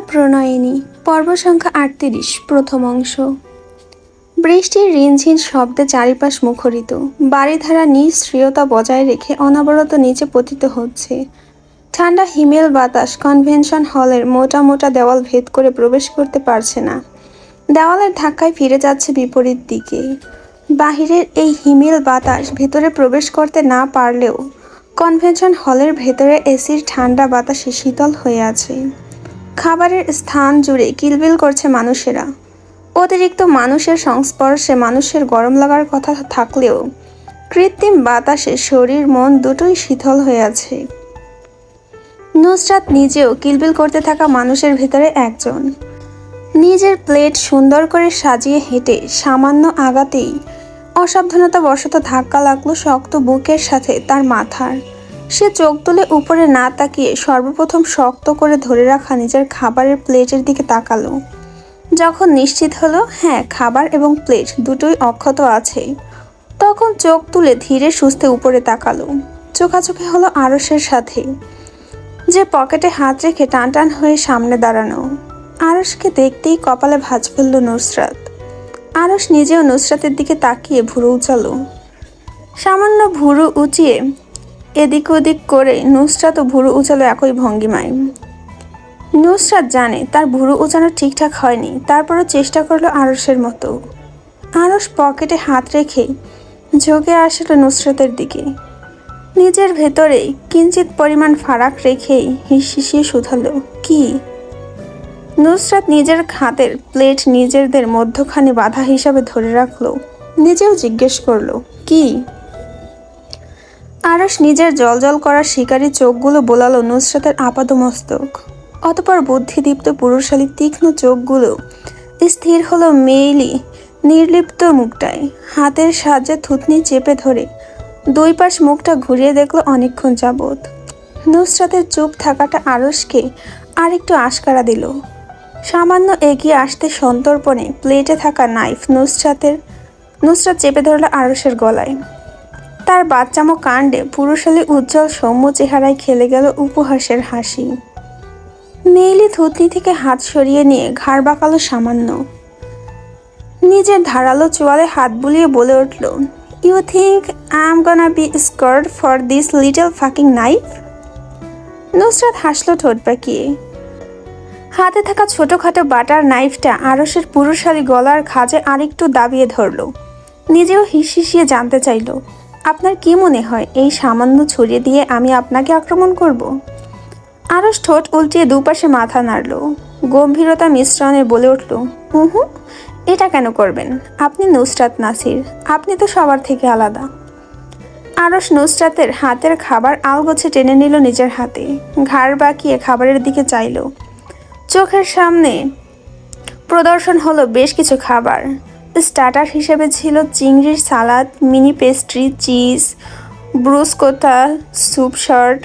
প্রণয়িনী পর্ব সংখ্যা ৩৮ প্রথম অংশ। বৃষ্টির রিনঝিন শব্দে চারিপাশ মুখরিত। বাড়িধারা নিঃস্ত্রীয়তা বজায় রেখে অনবরত নিচে পতিত হচ্ছে। ঠান্ডা হিমেল বাতাস কনভেনশন হলের মোটা মোটা দেওয়াল ভেদ করে প্রবেশ করতে পারছে না। দেওয়ালের ধাক্কায় ফিরে যাচ্ছে বিপরীত দিকে। বাহিরের এই হিমেল বাতাস ভেতরে প্রবেশ করতে না পারলেও কনভেনশন হলের ভেতরে এসির ঠান্ডা বাতাসে শীতল হয়ে আছে। খাবারের স্থান জুড়ে কিলবিল করছে মানুষেরা। অতিরিক্ত মানুষের সংস্পর্শে মানুষের গরম লাগার কথা থাকলেও কৃত্রিম বাতাসে শরীর মন দুটোই শীতল হয়ে আছে। নুসরাত নিজেও কিলবিল করতে থাকা মানুষের ভেতরে একজন। নিজের প্লেট সুন্দর করে সাজিয়ে হেঁটে সামান্য আগাতেই অসাবধানতাবশত ধাক্কা লাগলো শক্ত বুকের সাথে তার মাথার। সে চোখ তুলে উপরে না তাকিয়ে সর্বপ্রথম শক্ত করে ধরে রাখা নিজের খাবারের প্লেটের দিকে তাকালো। যখন নিশ্চিত হলো হ্যাঁ খাবার এবং প্লেট দুটোই অক্ষত আছে, তখন চোখ তুলে ধীরে সুস্থে উপরে তাকালো। চোখাচোখি হলো আরশের সাথে, যে পকেটে হাত রেখে টান টান হয়ে সামনে দাঁড়ানো। আরশকে দেখতেই কপালে ভাঁজ ফেলল নুসরাত। আরশ নিজেও নুসরাতের দিকে তাকিয়ে ভুরু উঁচালো। সামান্য ভুরু উঁচিয়ে এদিক ওদিক করে নুসরাতও ভুরু উঁচালো একই ভঙ্গিমায়। নুসরাত জানে তার ভুরু উঁচানো ঠিকঠাক হয়নি, তারপরও চেষ্টা করলো আরশের মতো। আরশ পকেটে হাত রেখে ঝোঁকে আসলো নুসরাতের দিকে। নিজের ভেতরে কিঞ্চিত পরিমাণ ফারাক রেখেই হিসিয়ে শুধালো, কি? নুসরাত নিজের হাতের প্লেট নিজেদের মধ্যখানে বাধা হিসাবে ধরে রাখলো। নিজেও জিজ্ঞেস করলো, কি? আরশ নিজের জলজল করা শিকারী চোখগুলো বোলালো নুসরাতের আপাদমস্তক। অতপর বুদ্ধিদীপ্ত পুরুষালী তীক্ষ্ণ চোখগুলো স্থির হলো মেইলি নির্লিপ্ত মুখটায়। হাতের সাহায্যে থুতনি চেপে ধরে দুই পাশ মুখটা ঘুরিয়ে দেখলো অনেকক্ষণ যাবৎ। নুসরাতের চুপ থাকাটা আরশকে আরেকটু আশকারা দিল। সামান্য এগিয়ে আসতে সন্তর্পণে প্লেটে থাকা নাইফ নুসরাত চেপে ধরল আরশের গলায়। তার বাচ্চামো কাণ্ডে পুরুষালী উজ্জ্বল সৌম্য চেহারায় খেলে গেল উপহাসের হাসি। মেইলি থুতনি থেকে হাত সরিয়ে নিয়ে ঘাড় বাঁকালো সামান্য। নিজের ধারালো চোয়ালে হাত বুলিয়ে বলে উঠল, you think I am gonna be scared for this little fucking knife? Nusrat হাসলো ঠোঁট পাকিয়ে। হাতে থাকা ছোটোখাটো বাটার নাইফটা আরশের পুরুষালী গলার খাঁজে আরেকটু দাবিয়ে ধরল। নিজেও হিসিয়ে জানতে চাইল, আপনার কি মনে হয় এই সামান্য ছুরি দিয়ে আমি আপনাকে আক্রমণ করব? আরশ ঠোঁট উল্টিয়ে দুপাশে মাথা নাড়ল। গম্ভীরতা মিশ্রণে বলে উঠল, হুঁ, এটা কেন করবেন? আপনি নুসরাত নাসির, আপনি তো সবার থেকে আলাদা। আরশ নুসরাতের হাতের খাবার আলগোছে টেনে নিল নিজের হাতে। ঘাড় বাঁকিয়ে খাবারের দিকে চাইল। চোখের সামনে প্রদর্শন হলো বেশ কিছু খাবার। স্টার্টার হিসেবে ছিল চিংড়ির salad, mini pastry, cheese, bruschetta, soup shot.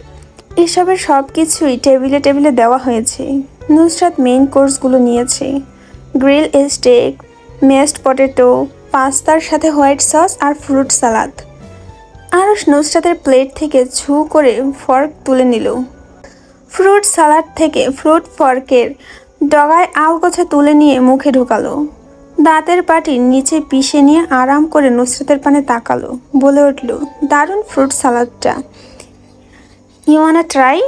এসবের সব কিছুই টেবিলে টেবিলে দেওয়া হয়েছে। নুসরাত মেইন কোর্সগুলো নিয়েছে, গ্রিল স্টেক, মেসড পটেটো, পাস্তার সাথে হোয়াইট সস আর ফ্রুট সালাদ। আরশ নুসরাতের প্লেট থেকে ছু করে ফর্ক তুলে নিল। ফ্রুট সালাড থেকে ফ্রুট ফর্কের ডগায় আলগোছা তুলে নিয়ে মুখে ঢোকালো। দাঁতের পাটি নিচে পিষে নিয়ে আরাম করে নুসরাতের পানে তাকালো। বলে উঠল, দারুণ ফ্রুট সালাদটা, ইউ ওয়ানা ট্রাই?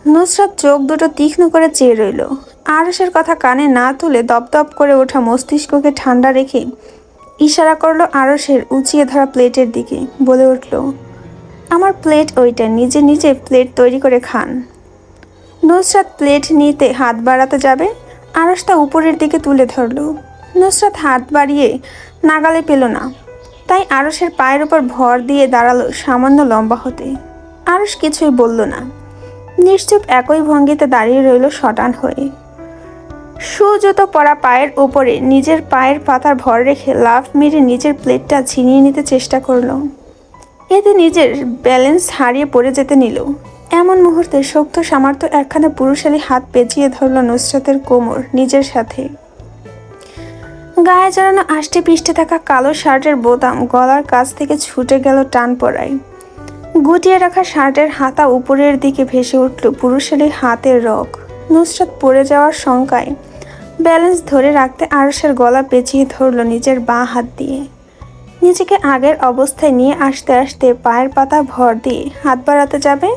নুসরাত চোখ দুটো তীক্ষ্ণ করে চেয়ে রইল। আরশের কথা কানে না তুলে দপদপ করে ওঠা মস্তিষ্ককে ঠান্ডা রেখে ইশারা করলো আরশের উঁচিয়ে ধরা প্লেটের দিকে। বলে উঠল, আমার প্লেট ওইটা, নিজে নিজে প্লেট তৈরি করে খান। নুসরাত প্লেট নিতে হাত বাড়াতে যাবে, আরশ তা উপরের দিকে তুলে ধরল। নুসরাত হাত বাড়িয়ে নাগালে পেল না, তাই আরশের পায়ের ওপর ভর দিয়ে দাঁড়ালো সামান্য লম্বা হতে। আরশ কিছুই বলল না, নিশ্চুপ একই ভঙ্গিতে দাঁড়িয়ে রইল শটান হয়ে। সুজুতো পরা পায়ের ওপরে নিজের পায়ের পাতার ভর রেখে লাফ মেরে নিজের প্লেটটা ছিনিয়ে নিতে চেষ্টা করলো। এতে নিজের ব্যালেন্স হারিয়ে পড়ে যেতে নিল। এমন মুহূর্তে শক্ত সামর্থ্য একখানা পুরুষালী হাত পেঁচিয়ে ধরল নুসরাতের কোমর নিজের সাথে। গায়ে জড়ানো আষ্টে পিষ্টে থাকা কালো শার্টের বোতাম গলার কাছ থেকে ছুটে গেল টান পড়ায়। গুটিয়ে রাখা শার্টের হাতা উপরের দিকে ভেসে উঠল পুরুষালী হাতের রগ। নুসরাত পড়ে যাওয়ার শঙ্কায় ব্যালেন্স ধরে রাখতে আরশের গলা পেঁচিয়ে ধরল নিজের বাঁ হাত দিয়ে। নিজেকে আগের অবস্থায় নিয়ে আসতে আসতে পায়ের পাতা ভর দিয়ে হাত বাড়াতে যাবে,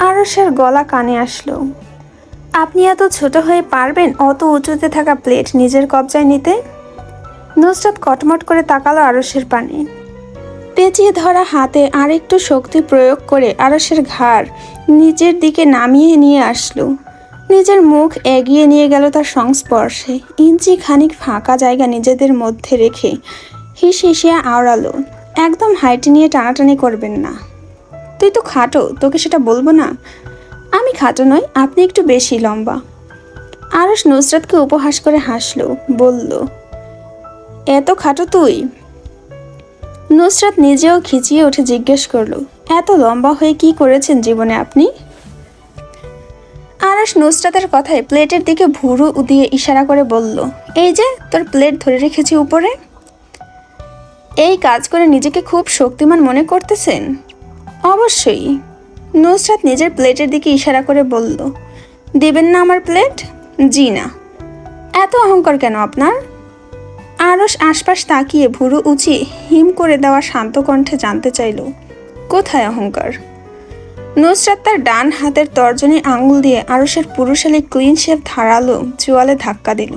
আরশের গলা কানে আসলো। আপনি এত ছোট হয়ে পারবেন অত উঁচুতে থাকা প্লেট নিজের কবজায় নিতে? নুসরাত কটমট করে তাকালো আরশের পানে। পেঁচিয়ে ধরা হাতে আরেকটু শক্তি প্রয়োগ করে আরশের ঘাড় নিজের দিকে নামিয়ে নিয়ে আসলো। নিজের মুখ এগিয়ে নিয়ে গেল তার সংস্পর্শে। ইঞ্চি খানিক ফাঁকা জায়গা নিজেদের মধ্যে রেখে হিসিয়ে আওড়ালো, একদম হাইটে নিয়ে টানাটানি করবেন না। তুই তো খাটো, তোকে সেটা বলবো না? আমি খাটো নই, আপনি একটু বেশি লম্বা। আরশ নুসরাতকে উপহাস করে হাসলো, বলল, এত খাটো তুই? নুসরাত নিজেও খিচিয়ে উঠে জিজ্ঞেস করলো, এত লম্বা হয়ে কি করেছেন জীবনে আপনি? আরশ নুসরাতের কথায় প্লেটের দিকে ভুরু দিয়ে ইশারা করে বলল, এই যে তোর প্লেট ধরে রেখেছি উপরে। এই কাজ করে নিজেকে খুব শক্তিমান মনে করতেছেন? অবশ্যই। নুসরাত নিজের প্লেটের দিকে ইশারা করে বলল, দেবেন না আমার প্লেট? জি না। এত অহংকার কেন আপনার? আরশ আশপাশ তাকিয়ে ভুরু উঁচিয়ে হিম করে দেওয়া শান্ত কণ্ঠে জানতে চাইল, কোথায় অহংকার? নুসরাত তার ডান হাতের তর্জনী আঙুল দিয়ে আরশের পুরুষালী ক্লিন শেভ ধারালো চোয়ালে ধাক্কা দিল।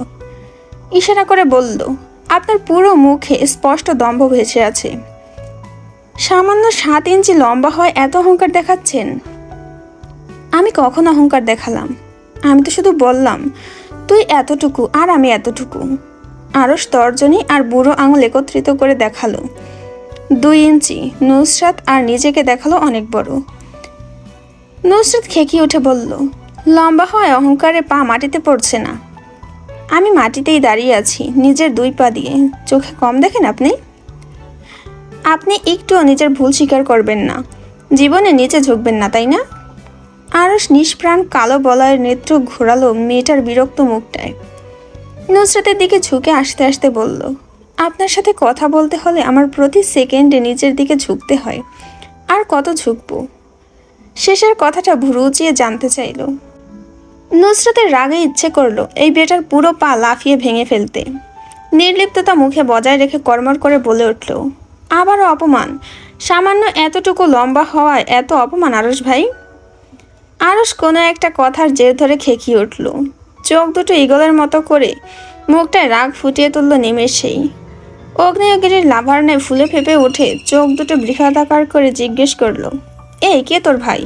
ইশারা করে বলল, আপনার পুরো মুখে স্পষ্ট দম্ভ ভেসে আছে। সামান্য 7 ইঞ্চি লম্বা হয় এত অহংকার দেখাচ্ছেন? আমি কখন অহংকার দেখালাম? আমি তো শুধু বললাম তুই এতটুকু আর আমি এতটুকু। আরশ তর্জনী আর বুড়ো আঙুল একত্রিত করে দেখালো 2 ইঞ্চি। নুসরাত আর নিজেকে দেখালো অনেক বড়। নুসরাত খেকিয়ে উঠে বলল, লম্বা হয় অহংকারে পা মাটিতে পড়ছে না। আমি মাটিতেই দাঁড়িয়ে আছি নিজের 2 পা দিয়ে। চোখে কম দেখেন আপনি? আপনি একটুও নিজের ভুল স্বীকার করবেন না, জীবনে নিচে ঝুঁকবেন না, তাই না? আরশ নিষ্প্রাণ কালো বলয়ের নেত্র ঘোরালো মেয়েটার বিরক্ত মুখটায়। নুসরাতের দিকে ঝুঁকে আসতে আসতে বলল, আপনার সাথে কথা বলতে হলে আমার প্রতি সেকেন্ডে নিচের দিকে ঝুঁকতে হয়। আর কত ঝুঁকবো? শেষের কথাটা ভুরুচিয়ে জানতে চাইল। নুসরাতের রাগে ইচ্ছে করলো এই বেটার পুরো পা লাফিয়ে ভেঙে ফেলতে। নির্লিপ্ততা মুখে বজায় রেখে কর্মর করে বলে উঠল, আবারও অপমান? সামান্য এতটুকু লম্বা হওয়ায় এত অপমান আরশ ভাই? আরশ কোনো একটা কথার জের ধরে খেকিয়ে উঠল, চোখ দুটো ঈগলের মতো করে মুখটায় রাগ ফুটিয়ে তুলল নিমেষেই। অগ্নেয়গিরির লাভার্নায় ফুলে ফেপে উঠে চোখ দুটো বৃহদাকার করে জিজ্ঞেস করলো, এই কে তোর ভাই?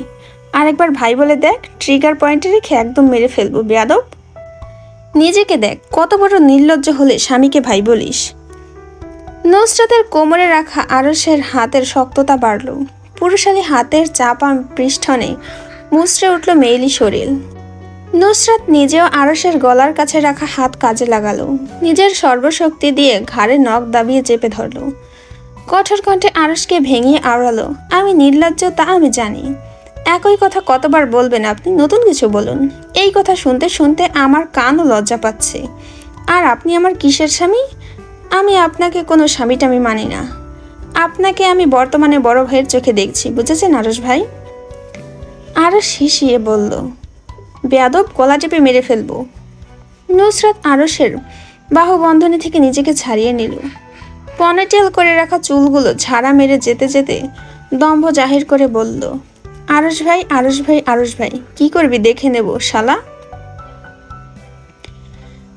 আরেকবার ভাই বলে দেখ, ট্রিগার পয়েন্টে রেখে একদম মেরে ফেলবো বেয়াদব। নিজেকে দেখ, কত বড় নির্লজ্জ হলে স্বামীকে ভাই বলিস। নুসরাতের কোমরে রাখা আরশের হাতের শক্ততা বাড়ল। পুরুষালী হাতের চাপা পৃষ্ঠনে মুচড়ে উঠল মেইলি শরীর। নুসরাত নিজেও আরশের গলার কাছে রাখা হাত কাজে লাগালো, নিজের সর্বশক্তি দিয়ে ঘাড়ে নখ দাবিয়ে চেপে ধরল। কঠোর কণ্ঠে আরশকে ভেঙিয়ে আওড়ালো, আমি নির্লজ্জ তা আমি জানি। একই কথা কতবার বলবেন আপনি? নতুন কিছু বলুন। এই কথা শুনতে শুনতে আমার কানও লজ্জা পাচ্ছে। আর আপনি আমার কিসের স্বামী? আমি আপনাকে কোনো স্বামীটামি মানি না। আপনাকে আমি বর্তমানে বড় ভাইয়ের চোখে দেখছি, বুঝেছেন আরশ ভাই? আরশ হিসিয়ে বলল, বেয়াদব, গলা টিপে মেরে ফেলবো। নুসরাত আরশের বাহুবন্ধনী থেকে নিজেকে ছাড়িয়ে নিল। পনেটেল করে রাখা চুলগুলো ঝাড়া মেরে যেতে যেতে দম্ভ জাহির করে বলল, আরশ ভাই, আরশ ভাই, আরশ ভাই, কি করবি দেখে নেব শালা।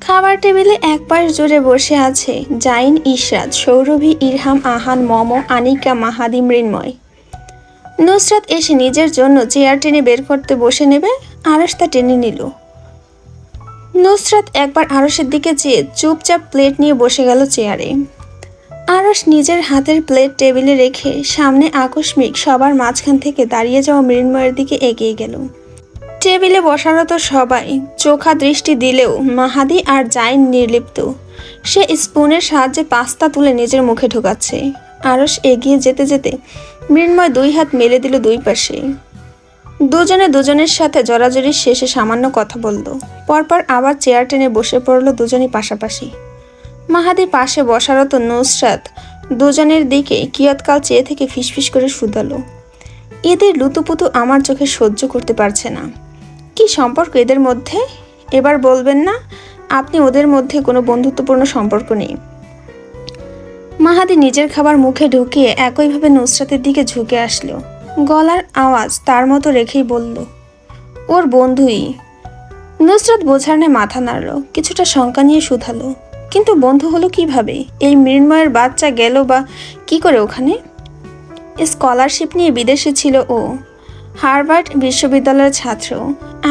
খাবার টেবিলে এক পাশ জুড়ে বসে আছে জাইন, ইশরাত, সৌরভী, ইরহাম, আহান, মম, আনিকা, মাহাদি, মৃন্ময়। নুসরাত এসে নিজের জন্য চেয়ার টেনে বের করতে বসে নেবে, আরশ তা টেনে নিল। নুসরাত একবার আরশের দিকে চেয়ে চুপচাপ প্লেট নিয়ে বসে গেল চেয়ারে। আরশ নিজের হাতের প্লেট টেবিলে রেখে সামনে আকস্মিক সবার মাঝখান থেকে দাঁড়িয়ে যাওয়া মৃন্ময়ের দিকে এগিয়ে গেল। টেবিলে বসারত সবাই চোখা দৃষ্টি দিলেও মাহাদি আর জাইন নির্লিপ্ত। সে স্পুনের সাহায্যে পাস্তা তুলে নিজের মুখে ঢোকাচ্ছে। আরশ এগিয়ে যেতে যেতে মৃন্ময় 2 হাত মেলে দিল 2 পাশে। দুজনে দুজনের সাথে জড়াজড়ির শেষে সামান্য কথা বলল, পরপর আবার চেয়ার টেনে বসে পড়ল দুজনই পাশাপাশি। মাহাদি পাশে বসারত নুসরাত দুজনের দিকে কিয়ৎকাল চেয়ে থেকে ফিসফিস করে শুধালো, এদের লুতুপুতু আমার চোখে সহ্য করতে পারছে না। কি সম্পর্ক এদের মধ্যে? এবার বলবেন না আপনি ওদের মধ্যে কোনো বন্ধুত্বপূর্ণ সম্পর্ক নেই। মাহাদি নিজের খাবার মুখে ঢুকিয়ে একইভাবে নুসরাতের দিকে ঝুঁকে আসলো। গলার আওয়াজ তার মতো রেখেই বলল, ওর বন্ধুই। নুসরাত বোঝার নে মাথা নাড়ল, কিছুটা শঙ্কা নিয়ে শুধালো, কিন্তু বন্ধু হলো কিভাবে? এই মৃন্ময়ের বাচ্চা গেল বা কি করে ওখানে? স্কলারশিপ নিয়ে বিদেশে ছিল ও, হার্ভার্ড বিশ্ববিদ্যালয়ের ছাত্র।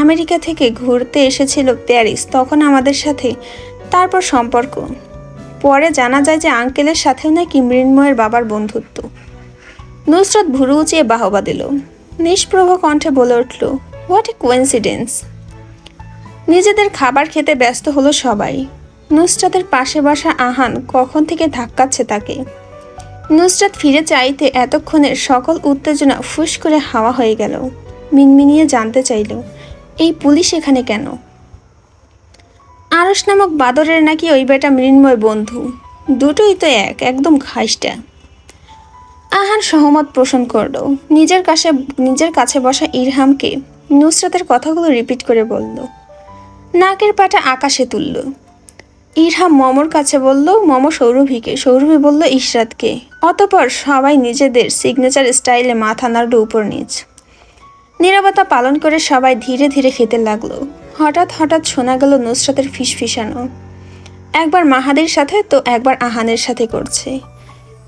আমেরিকা থেকে ঘুরতে এসেছিল প্যারিস, তখন আমাদের সাথে, তারপর সম্পর্ক। পরে জানা যায় যে আঙ্কেলের সাথেও নাকি মৃন্ময়ের বাবার বন্ধুত্ব। নুসরাত ভুরু উঁচিয়ে বাহবা দিল, নিষ্প্রভ কণ্ঠে বলে উঠল, হোয়াট এ কোইন্সিডেন্স। নিজেদের খাবার খেতে ব্যস্ত হলো সবাই। নুসরাতের পাশে বসা আহান কখন থেকে ধাক্কাচ্ছে তাকে। নুসরাত ফিরে চাইতে এতক্ষণের সকল উত্তেজনা ফুস করে হাওয়া হয়ে গেল। মিনমিনিয়ে জানতে চাইল, এই পুলিশ এখানে কেন? আরশ নামক বাদরের নাকি ওই বেটা মৃন্ময় বন্ধু। দুটোই তো একদম খাইস্টা। আহান সহমত পোষণ করল। নিজের কাছে বসা ইরহামকে নুসরাতের কথাগুলো রিপিট করে বলল। নাকের পাটা আকাশে তুলল। ইরহাম মমর কাছে বলল, মম সৌরভীকে, সৌরভী বলল ইশরাতকে। অতপর সবাই নিজেদের সিগনেচার স্টাইলে মাথা নাড়ল উপর নিচ। নীরবতা পালন করে সবাই ধীরে ধীরে খেতে লাগলো। হঠাৎ হঠাৎ শোনা গেল নুসরাতের ফিসফিসানো, একবার মাহাদির সাথে তো একবার আহানের সাথে করছে।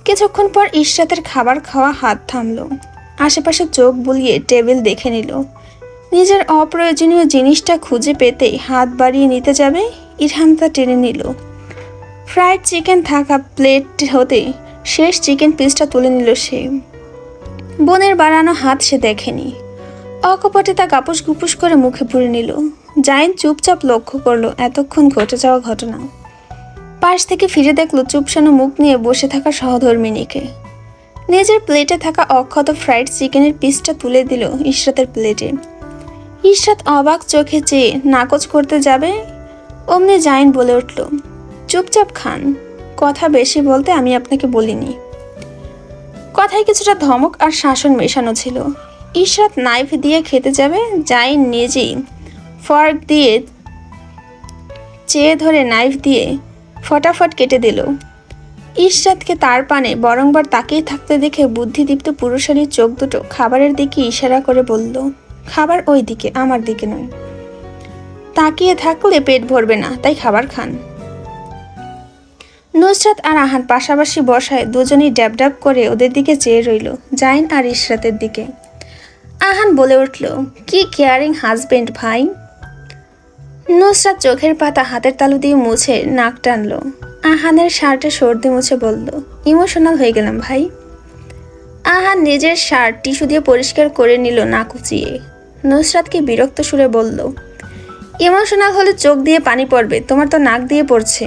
কিছুক্ষণ পর ইশরাতের খাবার খাওয়া হাত থামলো। আশেপাশে চোখ বুলিয়ে টেবিল দেখে নিল। নিজের অপ্রয়োজনীয় জিনিসটা খুঁজে পেতেই হাত বাড়িয়ে নিতে যাবে, ইরহাম তা টেনে নিল। ফ্রাইড চিকেন থাকা প্লেট হতে শেষ চিকেন পিসটা তুলে নিল সে। বোনের বাড়ানো হাত সে দেখেনি। অকপটে তা কাপুস গুপুস করে মুখে পুরে নিল। জাইন চুপচাপ লক্ষ্য করলো এতক্ষণ ঘটে যাওয়া ঘটনা। পাশ থেকে ফিরে দেখলো চুপসানো মুখ নিয়ে বসে থাকা সহধর্মিনীকে। নিজের প্লেটে থাকা অক্ষত ফ্রাইড চিকেনের পিসটা তুলে দিল ইশরাতের প্লেটে। ইশরাত অবাক চোখে চেয়ে নাকচ করতে যাবে, অমনি জাইন বলে উঠল, চুপচাপ খান, কথা বেশি বলতে আমি আপনাকে বলিনি। কথায় কিছুটা ধমক আর শাসন মেশানো ছিল। ইশরাত নাইফ দিয়ে খেতে যাবে, জাইন নিজেই ফর্ক দিয়ে চেয়ে ধরে নাইফ দিয়ে ফটাফট কেটে দিল। ইশরাতকে তার পানে বরংবার তাকিয়ে থাকতে দেখে বুদ্ধিদীপ্ত পুরুষালীর চোখ দুটো খাবারের দিকে ইশারা করে বলল, খাবার ওই দিকে, আমার দিকে নয়। তাকিয়ে থাকলে পেট ভরবে না, তাই খাবার খান। নুসরাত আর আহান পাশাপাশি বসায় দুজনেই ড্যাব ড্যাব করে ওদের দিকে চেয়ে রইল, জাইন আর ইশরাতের দিকে। আহান বলে উঠল, কি কেয়ারিং হাজবেন্ড ভাই। নুসরাত চোখের পাতা হাতের তালু দিয়ে মুছে নাক টানলো। আহানের শার্টে সর্দি মুছে বলল, ইমোশনাল হয়ে গেলাম ভাই। আহান নিজের শার্ট টিস্যু দিয়ে পরিষ্কার করে নিল না কুচিয়ে। নুসরাতকে বিরক্ত সুরে বলল, ইমোশনাল হলে চোখ দিয়ে পানি পড়বে, তোমার তো নাক দিয়ে পড়ছে।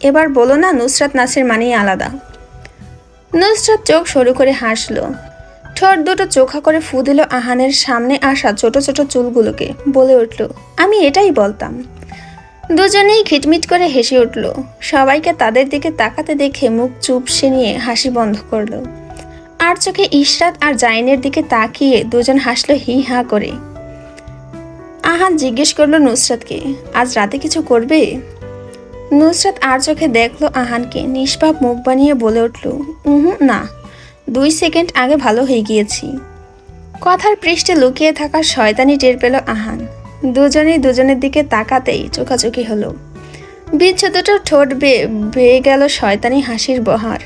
এবার বলো না নুসরাত নাসের মানেই আলাদা। নুসরাত চোখ সরু করে হাসলো। ঠোঁট দুটো চোখা করে ফু দিল আহানের সামনে আসা ছোট ছোট চুলগুলোকে, বলে উঠল, আমি এটাই বলতাম। দুজনেই খিটমিট করে হেসে উঠল। সবাইকে তাদের দিকে তাকাতে দেখে মুখ চুপসে নিয়ে হাসি বন্ধ করলো। আর চোখে ইশরাত আর জাইনের দিকে তাকিয়ে দুজন হাসলো হি হা করে। আহান জিজ্ঞেস করলো নুসরাতকে, আজ রাতে কিছু করবে? নুসরাত আর চোখে দেখলো আহানকে, নিষ্পাপ মুখ বানিয়ে বলে উঠল, না, 2 সেকেন্ড আগে ভালো হয়ে গিয়েছি। কথার পৃষ্ঠে লুকিয়ে থাকা শয়তানি টের পেল আহান। দুজনেই দুজনের দিকে তাকাতেই চোখাচোখি হলো। বিচ্ছ দুটো ঠোঁট বেয়ে গেল শয়তানি হাসির বহার।